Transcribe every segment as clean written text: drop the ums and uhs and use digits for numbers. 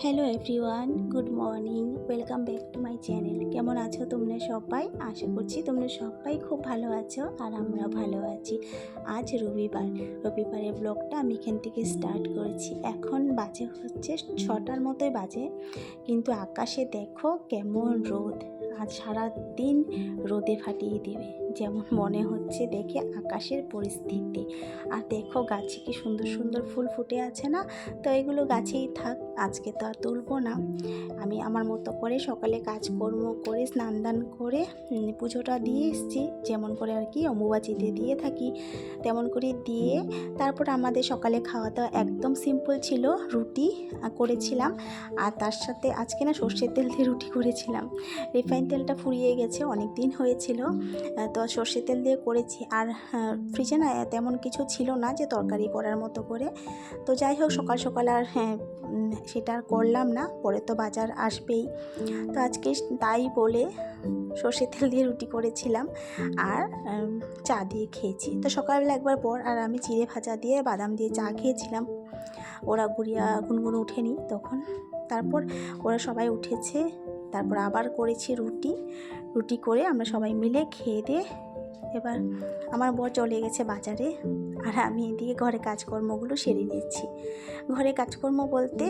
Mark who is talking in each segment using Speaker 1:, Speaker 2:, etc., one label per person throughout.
Speaker 1: Hello everyone, good morning. Welcome back to my channel. কেমন আছো তোমরা সবাই? আশা করছি তোমরা সবাই খুব ভালো আছো আর আমরাও ভালো আছি। আজ রবিবারের ব্লগটা আমি এখান থেকে স্টার্ট করেছি। এখন বাজে হচ্ছে 6টার মতোই বাজে, কিন্তু আকাশে দেখো কেমন রোদ। আজ সারাদিন রোদে ফাটিয়ে দেবে যেমন মনে হচ্ছে দেখে আকাশের পরিস্থিতি। আর দেখো গাছে কি সুন্দর সুন্দর ফুল ফুটে আছে না, তো এগুলো গাছেই থাক, আজকে তো আর তুলবো না। আমি আমার মতো করে সকালে কাজকর্ম করে স্নান দান করে পুজোটা দিয়ে এসেছি, যেমন করে আর কি অম্বুবাচীতে দিয়ে থাকি তেমন করে দিয়ে তারপর আমাদের সকালে খাওয়া দাওয়া একদম সিম্পল ছিল। রুটি করেছিলাম আর তার সাথে আজকে না সর্ষের তেল দিয়ে রুটি করেছিলাম। রিফাইন তেলটা ফুরিয়ে গেছে, অনেক দিন হয়েছিল, তো সর্ষের তেল দিয়ে করেছি। আর ফ্রিজে না তেমন কিছু ছিল না যে তরকারি করার মতো করে, তো যাই হোক সকাল সকাল আর সেটা আর করলাম না, পরে তো বাজার আসবেই। তো আজকে তাই বলে সর্ষের তেল দিয়ে রুটি করেছিলাম আর চা দিয়ে খেয়েছি। তো সকালবেলা একবার পর আর আমি চিড়ে ভাজা দিয়ে বাদাম দিয়ে চা খেয়েছিলাম। ওরা গুনগুন উঠেনি তখন, তারপর ওরা সবাই উঠেছে, তারপর আবার করেছি রুটি করে আমরা সবাই মিলে খেয়ে দিয়ে এবার আমার বর চলে গেছে বাজারে আর আমি এদিকে ঘরে কাজকর্মগুলো সেরে নিচ্ছি। ঘরে কাজকর্ম বলতে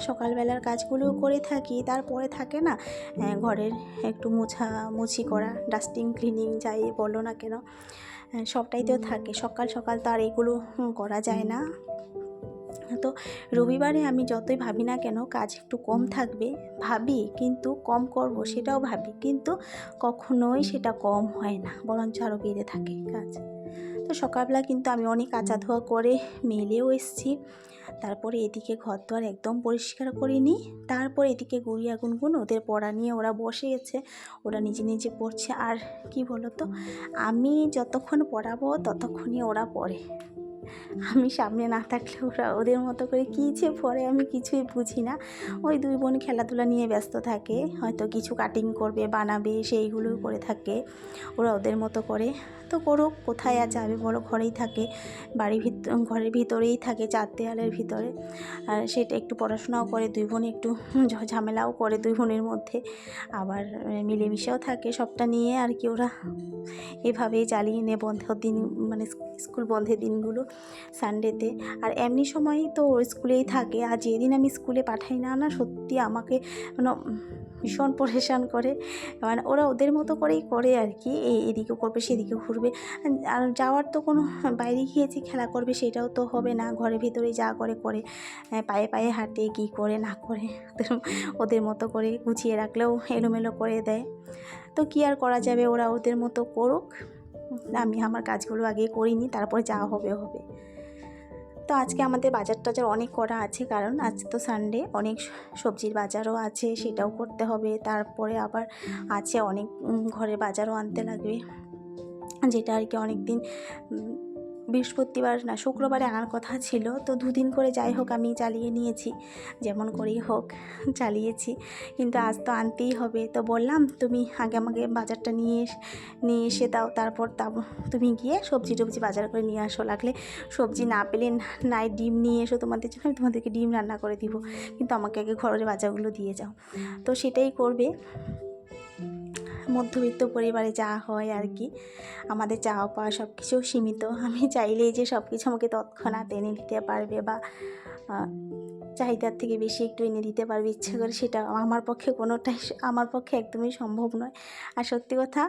Speaker 1: সকালবেলার কাজগুলো করে থাকি, তারপরে থাকে না ঘরের একটু মুছি করা, ডাস্টিং ক্লিনিং যাই বলো না কেন, সবটাই তো থাকে। সকাল সকাল তো আর এগুলো করা যায় না। তো রবিবারে আমি যতই ভাবি না কেন কাজ একটু কম থাকবে, ভাবি কিন্তু কম করব সেটাও ভাবি, কিন্তু কখনোই সেটা কম হয় না, বরঞ্চ আরও বেড়ে থাকে কাজ। তো সকালবেলা কিন্তু আমি অনেক কাচা ধোয়া করে মেলেও এসেছি। তারপরে এদিকে ঘরদোয়ার একদম পরিষ্কার করে নিই। তারপর এদিকে গুড়িয়া গুনগুন ওদের পড়া নিয়ে ওরা বসে গেছে, ওরা নিজে নিজে পড়ছে। আর কি বলো তো, আমি যতক্ষণ পড়াবো ততক্ষণই ওরা পড়ে, আমি সামনে না থাকলে ওরা ওদের মতো করে কী যে পড়ে আমি কিছুই বুঝি না। ওই দুই বোন খেলাধুলা নিয়ে ব্যস্ত থাকে, হয়তো কিছু কাটিং করবে বানাবে সেইগুলো করে থাকে ওরা ওদের মতো করে। তো করুক, কোথায় আর যাবে বলো, ঘরেই থাকে, ঘরের ভিতরেই থাকে, চার দেয়ালের ভিতরে। আর সেটা একটু পড়াশোনাও করে, দুই বোন একটু ঝামেলাও করে দুই বোনের মধ্যে, আবার মিলেমিশেও থাকে, সবটা নিয়ে আর কি ওরা এভাবেই চালিয়ে নেয় বন্ধের দিন, মানে স্কুল বন্ধের দিনগুলো সানডেতে। আর এমনি সময়ই তো ওর স্কুলেই থাকে, আর যেদিন আমি স্কুলে পাঠাই না না সত্যি আমাকে মানে ভীষণ পরেশান করে। মানে ওরা ওদের মতো করেই করে আর কি, এদিকে করবে সেদিকে ঘুরবে। আর যাওয়ার তো কোনো, বাইরে গিয়েছি খেলা করবে সেটাও তো হবে না, ঘরের ভিতরেই যা করে করে, পায়ে পায়ে হাঁটে, কী করে না করে ওদের মতো করে গুছিয়ে রাখলেও এলোমেলো করে দেয়। তো কী আর করা যাবে, ওরা ওদের মতো করুক, আমি আমার কাজগুলো আগে করিনি, তারপরে যা হবে হবে। তো আজকে আমাদের বাজার টাজার অনেক করা আছে, কারণ আজ তো সানডে, অনেক সবজির বাজারও আছে, সেটাও করতে হবে। তারপরে আবার আছে অনেক ঘরের বাজারও আনতে লাগবে, যেটা আর কি অনেক দিন বৃহস্পতিবার না শুক্রবারে আনার কথা ছিল, তো দুদিন করে যাই হোক আমি চালিয়ে নিয়েছি, যেমন করেই হোক চালিয়েছি, কিন্তু আজ তো আনতেই হবে। তো বললাম তুমি আগে আমাকে বাজারটা নিয়ে এসে দাও, তারপর তুমি গিয়ে সবজি টবজি বাজার করে নিয়ে আসো, লাগলে সবজি না পেলে নাই ডিম নিয়ে এসো তোমাদের জন্য, আমি তোমাদেরকে ডিম রান্না করে দিব, কিন্তু আমাকে আগে ঘরের বাজারগুলো দিয়ে যাও। তো সেটাই করবে, মধ্যবিত্ত পরিবারে যা হয় আর কি, আমাদের চাওয়া পাওয়া সব কিছু সীমিত। আমি চাইলেই যে সব কিছু আমাকে তৎক্ষণাৎ এনে দিতে পারবে বা চাহিদার থেকে বেশি একটু এনে দিতে পারবে ইচ্ছা করে, সেটা আমার পক্ষে একদমই সম্ভব নয়। আর সত্যি কথা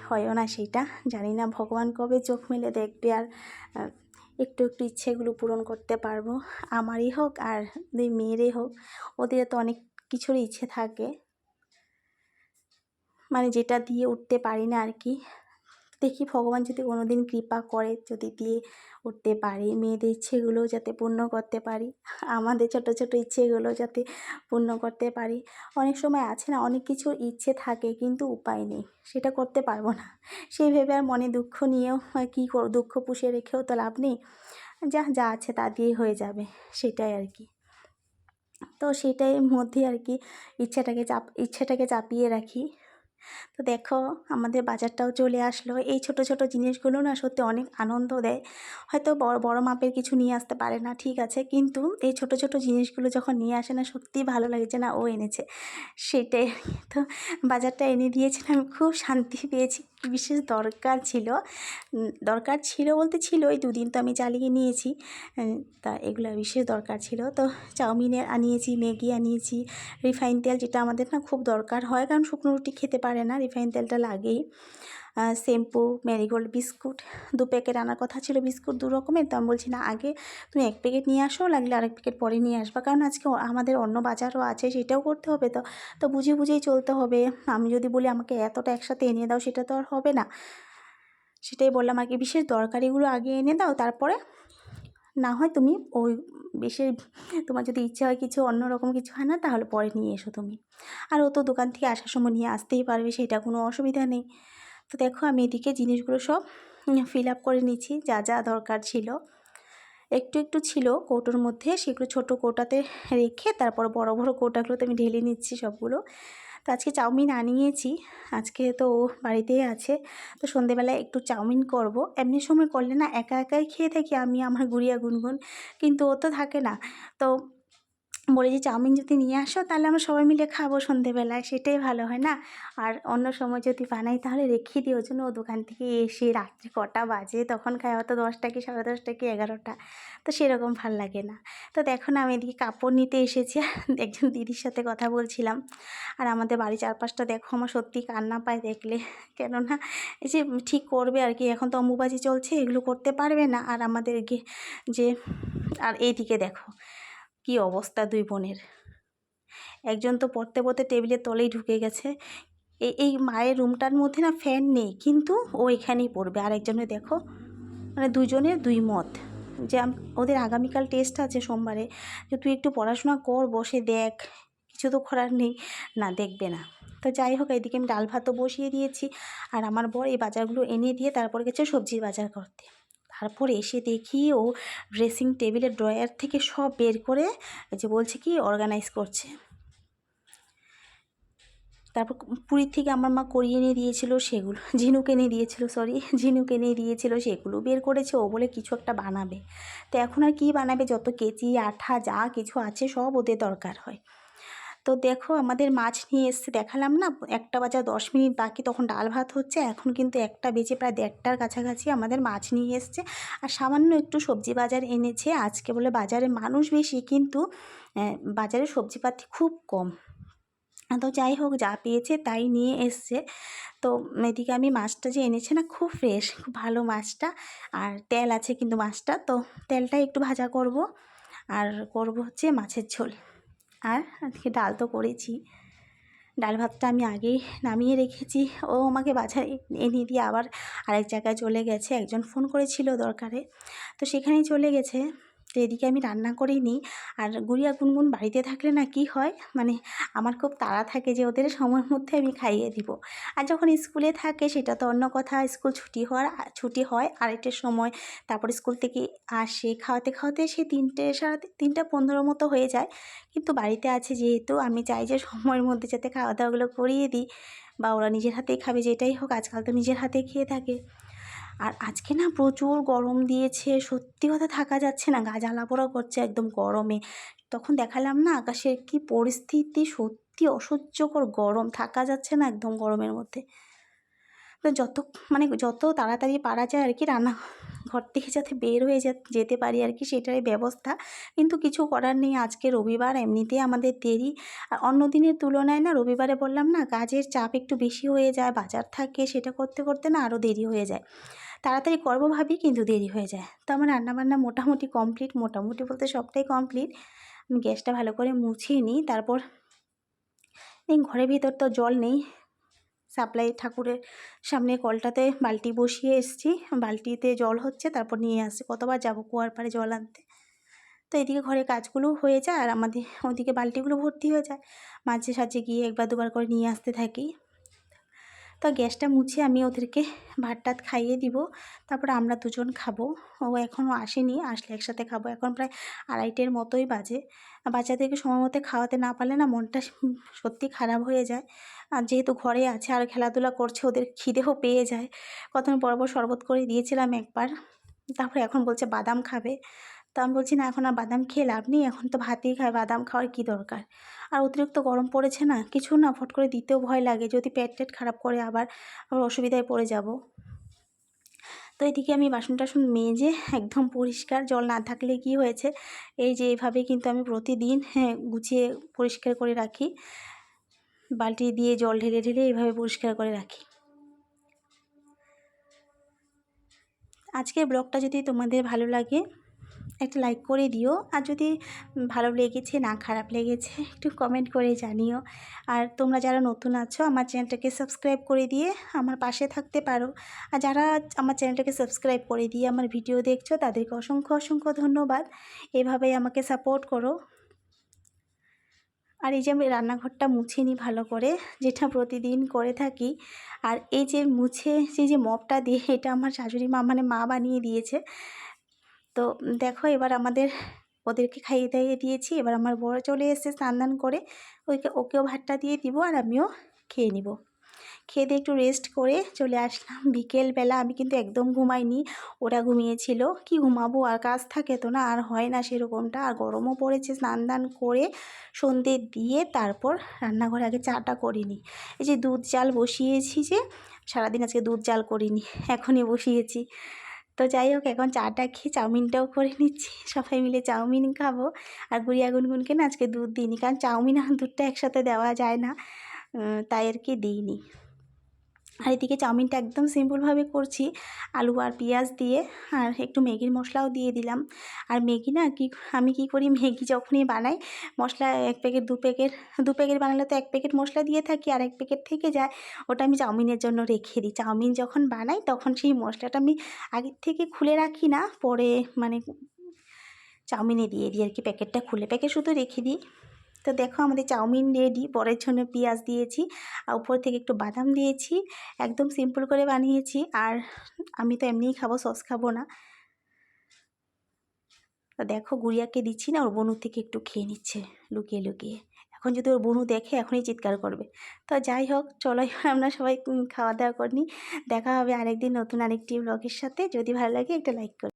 Speaker 1: হয়ও না সেটা, জানি না ভগবান কবে চোখ মেলে দেখবে আর একটু একটু ইচ্ছেগুলো পূরণ করতে পারবো, আমারই হোক আর দুই মেয়েরই হোক। ওদের তো অনেক কিছুর ইচ্ছে থাকে, মানে যেটা দিয়ে উঠতে পারি না আর কি। দেখি ভগবান যদি কোনো দিন কৃপা করে, যদি দিয়ে উঠতে পারি, মেয়েদের ইচ্ছেগুলো যাতে পূর্ণ করতে পারি, আমাদের ছোট ছোট ইচ্ছেগুলো যাতে পূর্ণ করতে পারি। অনেক সময় আছে না, অনেক কিছুর ইচ্ছে থাকে কিন্তু উপায় নেই, সেটা করতে পারবো না, সেই ভেবে আর মনে দুঃখ নিয়েও কী করব, দুঃখ পুষে রেখেও তো লাভ নেই, যা আছে তা দিয়েই হয়ে যাবে, সেটাই আর কি। তো সেটাই মধ্যে আর কি ইচ্ছেটাকে চাপিয়ে রাখি। তো দেখো আমাদের বাজারটাও চলে আসলো। এই ছোট ছোট জিনিসগুলো না সত্যি অনেক আনন্দ দেয়। হয়তো বড় বড় মাপের কিছু নিয়ে আসতে পারে না, ঠিক আছে, কিন্তু এই ছোট ছোট জিনিসগুলো যখন নিয়ে আসে না সত্যিই ভালো লাগে যে না ও এনেছে সেটাই। তো বাজারটা এনে দিয়েছিলাম, আমি খুব শান্তি পেয়েছি। বিশেষ দরকার ছিল, দরকার ছিল বলতে ছিল এই দুদিন তো আমি চালিয়ে নিয়েছি। তা এগুলো বিশেষ দরকার ছিল। তো চাউমিনের আনিয়েছি, ম্যাগি আনিয়েছি, রিফাইন তেল যেটা আমাদের না খুব দরকার হয়, কারণ শুকনো রুটি খেতে পারে না, রিফাইন তেলটা লাগেই। শ্যাম্পু, ম্যারিগোল্ড বিস্কুট 2 প্যাকেট আনার কথা ছিল, বিস্কুট 2 রকমের। তো আমি বলছি না, আগে তুমি 1 প্যাকেট নিয়ে আসো, লাগলে আরেক প্যাকেট পরে নিয়ে আসবা, কারণ আজকে আমাদের অন্য বাজারও আছে, সেটাও করতে হবে। তো বুঝে বুঝেই চলতে হবে। আমি যদি বলি আমাকে এতটা একসাথে এনে দাও, সেটা তো আর হবে না। সেটাই বললাম আর কি, বিশেষ দরকারিগুলো আগে এনে দাও, তারপরে না হয় তুমি ওই বিশেষ, তোমার যদি ইচ্ছা হয় কিছু অন্যরকম কিছু হয় না, তাহলে পরে নিয়ে এসো তুমি। আর ও তো দোকান থেকে আসার সময় নিয়ে আসতেই পারবে, সেটা কোনো অসুবিধা নেই। তো দেখো আমি এদিকে জিনিসগুলো সব ফিল আপ করে নিচ্ছি, যা যা দরকার ছিল। একটু একটু ছিল কৌটোর মধ্যে, সেগুলো ছোটো কৌটাতে রেখে তারপর বড় বড় কৌটাগুলোতে আমি ঢেলে নিচ্ছি সবগুলো। তো আজকে চাউমিন আনিয়েছি, আজকে তো ও বাড়িতেই আছে। তো সন্ধেবেলায় একটু চাউমিন করব। এমনি সময় করলে না একা একাই খেয়ে থাকি আমি, আমার গুড়িয়া গুনগুন, কিন্তু ও তো থাকে না। তো বলি যে চাউমিন যদি নিয়ে আসো তাহলে আমরা সবাই মিলে খাবো সন্ধেবেলায়, সেটাই ভালো হয় না। আর অন্য সময় যদি বানাই তাহলে রেখে দিই, ওই জন্য ও দোকান থেকে এসে রাত্রি কটা বাজে তখন খায়, হয়তো 10টা কি 10:30টা কি 11টা, তো সেরকম ভাল লাগে না। তো দেখো না আমি এদিকে কাপড় নিতে এসেছি, একজন দিদির সাথে কথা বলছিলাম। আর আমাদের বাড়ির চারপাশটা দেখো, আমার সত্যি কান্না পায় দেখলে। কেননা এই যে ঠিক করবে আর কি, এখন তো অম্বুবাচী চলছে, এগুলো করতে পারবে না। আর আমাদের যে আর এইদিকে দেখো কি অবস্থা 2 বোনের, একজন তো পড়তে পড়তে টেবিলের তলেই ঢুকে গেছে। এই মায়ের রুমটার মধ্যে না ফ্যান নেই, কিন্তু ও এখানেই পড়বে। আর একজনের দেখো, মানে দুজনের 2 মত, যে ওদের আগামীকাল টেস্ট আছে সোমবারে, যে তুই একটু পড়াশোনা কর, বসে দেখ, কিছু তো করার নেই, না দেখবে না। তো যাই হোক, এদিকে আমি ডাল ভাতও বসিয়ে দিয়েছি। আর আমার বর এই বাজারগুলো এনে দিয়ে তারপর গেছে সবজির বাজার করতে। তারপর এসে দেখি ও ড্রেসিং টেবিলের ড্রয়ার থেকে সব বের করে যে বলছে কি অর্গানাইজ করছে। তারপর পুরীর থেকে আমার মা করিয়ে এনে দিয়েছিল সেগুলো, ঝিনুক এনে দিয়েছিল, ঝিনুক এনে দিয়েছিল, সেগুলো বের করেছে। ও বলে কিছু একটা বানাবে। তো এখন আর কী বানাবে, যত কেচি আঠা যা কিছু আছে সব ওদের দরকার হয়। তো দেখো আমাদের মাছ নিয়ে এসছে, দেখালাম না 1টা বাজা 10 মিনিট বাকি, তখন ডাল ভাত হচ্ছে। এখন কিন্তু 1টা বেজে প্রায় 1:30টার কাছাকাছি, আমাদের মাছ নিয়ে এসছে। আর সামান্য একটু সবজি বাজার এনেছে আজকে, বলে বাজারে মানুষ বেশি, কিন্তু বাজারে সবজিপাতি খুব কম। তো যাই হোক, যা পেয়েছে তাই নিয়ে এসছে। তো এদিকে আমি মাছটা যে এনেছে না খুব ফ্রেশ, খুব ভালো মাছটা। আর তেল আছে কিন্তু মাছটা, তো তেলটা একটু ভাজা করব। আর করব হচ্ছে মাছের ঝোল। আর আজকে ডাল তো করেছি, ডাল ভাতটা আমি আগেই নামিয়ে রেখেছি। ও আমাকে বাজারে এনে দিয়ে আবার আরেক জায়গায় চলে গেছে, একজন ফোন করেছিল দরকারে, তো সেখানেই চলে গেছে। তো এদিকে আমি রান্না করেই নিই। আর গুড়িয়া গুনগুন বাড়িতে থাকলে না কি হয়, মানে আমার খুব তাড়া থাকে যে ওদের সময়ের মধ্যে আমি খাইয়ে দিব। আর যখন স্কুলে থাকে সেটা তো অন্য কথা, স্কুল ছুটি হয় 2:30টার সময়, তারপর স্কুল থেকে আসে, খাওয়াতে খাওয়াতে সে 3টে 3:15 মতো হয়ে যায়। কিন্তু বাড়িতে আছে যেহেতু, আমি চাই যে সময়ের মধ্যে যাতে খাওয়া দাওয়াগুলো করিয়ে দিই, বা ওরা নিজের হাতেই খাবে, যেটাই হোক আজকাল তো নিজের হাতে খেয়ে থাকে। আর আজকে না প্রচুর গরম দিয়েছে, সত্যি কথা থাকা যাচ্ছে না, গা জ্বালাপোড়া করছে একদম গরমে। তখন দেখালাম না আকাশের কি পরিস্থিতি, সত্যি অসহ্যকর গরম, থাকা যাচ্ছে না একদম গরমের মধ্যে। তো যত তাড়াতাড়ি পারা যায় আর কি, রান্নাঘর থেকে যাতে বের হয়ে যেতে পারি আর কি, সেটারই ব্যবস্থা। কিন্তু কিছু করার নেই, আজকে রবিবার, এমনিতেই আমাদের দেরি। আর অন্য দিনের তুলনায় না রবিবারে বললাম না কাজের চাপ একটু বেশি হয়ে যায়, বাজার থাকে, সেটা করতে করতে না আরও দেরি হয়ে যায়। তাড়াতাড়ি করবো ভাবি, কিন্তু দেরি হয়ে যায়। তো আমার রান্নাবান্না মোটামুটি কমপ্লিট, মোটামুটি বলতে সবটাই কমপ্লিট। আমি গ্যাসটা ভালো করে মুছিয়ে নিই। তারপর এই ঘরের ভিতর তো জল নেই, সাপ্লাই ঠাকুরের সামনে কলটাতে বালতি বসিয়ে এসেছি, বালতিতে জল হচ্ছে, তারপর নিয়ে আসছি। কতবার যাব কুয়ার পাড়ে জল আনতে। তো এদিকে ঘরের কাজগুলো হয়ে যায়, আর আমাদের ওদিকে বালতিগুলো ভর্তি হয়ে যায়, মাঝে সাঝে গিয়ে 1বার 2বার করে নিয়ে আসতে থাকি। তো গ্যাসটা মুছে আমি ওদেরকে ভাত টাত খাইয়ে দিব, তারপরে আমরা দুজন খাবো। ও এখনও আসেনি, আসলে একসাথে খাবো। এখন প্রায় 2:30-এর মতোই বাজে। বাচ্চাদেরকে সময় মতো খাওয়াতে না পারলে না মনটা সত্যি খারাপ হয়ে যায়। আর যেহেতু ঘরে আছে আর খেলাধুলা করছে, ওদের খিদেও পেয়ে যায়। কতদিন পর পর শরবত করে দিয়েছিলাম একবার, তারপরে এখন বলছে বাদাম খাবে। তো আমি বলছি না, এখন আর বাদাম খেয়ে লাভ নেই, এখন তো ভাতেই খায়, বাদাম খাওয়ার কী দরকার। আর অতিরিক্ত গরম পড়েছে না, কিছু না ফট করে দিতেও ভয় লাগে, যদি পেট টেট খারাপ করে আবার অসুবিধায় পড়ে যাব। তো এদিকে আমি বাসন টাসন মেজে একদম পরিষ্কার, জল না থাকলে কি হয়েছে, এই যে এইভাবে কিন্তু আমি প্রতিদিন গুছিয়ে পরিষ্কার করে রাখি, বালতি দিয়ে জল ঢেলে ঢেলে এইভাবে পরিষ্কার করে রাখি। আজকের ব্লগটা যদি তোমাদের ভালো লাগে একটা লাইক করে দিও, আর যদি ভালো লেগেছে না খারাপ লেগেছে একটু কমেন্ট করে জানিও। আর তোমরা যারা নতুন আছো আমার চ্যানেলটাকে সাবস্ক্রাইব করে দিয়ে আমার পাশে থাকতে পারো। আর যারা আমার চ্যানেলটাকে সাবস্ক্রাইব করে দিয়ে আমার ভিডিও দেখছো তাদেরকে অসংখ্য অসংখ্য ধন্যবাদ। এভাবেই আমাকে সাপোর্ট করো। আর এই যে আমি রান্নাঘরটা মুছে নিই ভালো করে, যেটা প্রতিদিন করে থাকি। আর এই যে মুছে যে মপটা দিয়ে, এটা আমার শাশুড়ি মা মানে মা বানিয়ে দিয়েছে। তো দেখো এবার ওদেরকে খাইয়ে দাইয়ে দিয়েছি, এবার আমার বড় চলে এসেছে স্নান করে, ওকেও ভাতটা দিয়ে দিব আর আমিও খেয়ে নিব। খেয়ে দিয়ে একটু রেস্ট করে চলে আসলাম। বিকেলবেলা আমি কিন্তু একদম ঘুমাইনি, ওরা ঘুমিয়েছিল। কি ঘুমাবো, আর কাজ থাকে তো না, আর হয় না সেরকমটা। আর গরমও পড়েছে, স্নান করে সন্ধে দিয়ে তারপর রান্নাঘরে আগে চাটা করিনি। এই যে দুধ জাল বসিয়েছি, যে সারাদিন আজকে দুধ জাল করিনি, এখনই বসিয়েছি। তো যাই হোক, এখন চাটা খেয়ে চাউমিনটাও করে নিচ্ছি, সবাই মিলে চাউমিন খাবো। আর গুড়িয়া গুনগুনকে না আজকে দুধ দিইনি, কারণ চাউমিন আর দুধটা একসাথে দেওয়া যায় না, তাই আর কি দিইনি। আর এদিকে চাউমিনটা একদম সিম্পলভাবে করছি, আলু আর পেঁয়াজ দিয়ে, আর একটু ম্যাগির মশলাও দিয়ে দিলাম। আর ম্যাগি না আমি কি করি, ম্যাগি যখনই বানাই মশলা 1 প্যাকেট 2 প্যাকেট বানালে তো 1 প্যাকেট মশলা দিয়ে থাকি, আর 1 প্যাকেট থেকে যায়, ওটা আমি চাউমিনের জন্য রেখে দিই। চাউমিন যখন বানাই তখন সেই মশলাটা আমি আগের থেকে খুলে রাখি না, পরে মানে চাউমিনে দিয়ে দিই আর কি, প্যাকেটটা খুলে প্যাকেট শুধু রেখে দিই। তো দেখো আমাদের চাউমিন রেডি। বরের জন্য পেঁয়াজ দিয়েছি, আর উপর থেকে একটু বাদাম দিয়েছি, একদম সিম্পল করে বানিয়েছি। আর আমি তো এমনিই খাবো, সস খাবো না। তো দেখো গুড়িয়াকে দিচ্ছি না, ওর বোনুর থেকে একটু খেয়ে নিচ্ছে লুকিয়ে লুকিয়ে। এখন যদি ওর বোনু দেখে এখনই চিৎকার করবে। তো যাই হোক, চলো এবার আমরা সবাই খাওয়া দাওয়া করে নিই। দেখা হবে আরেকদিন নতুন আরেকটি ব্লগের সাথে। যদি ভালো লাগে একটা লাইক করো।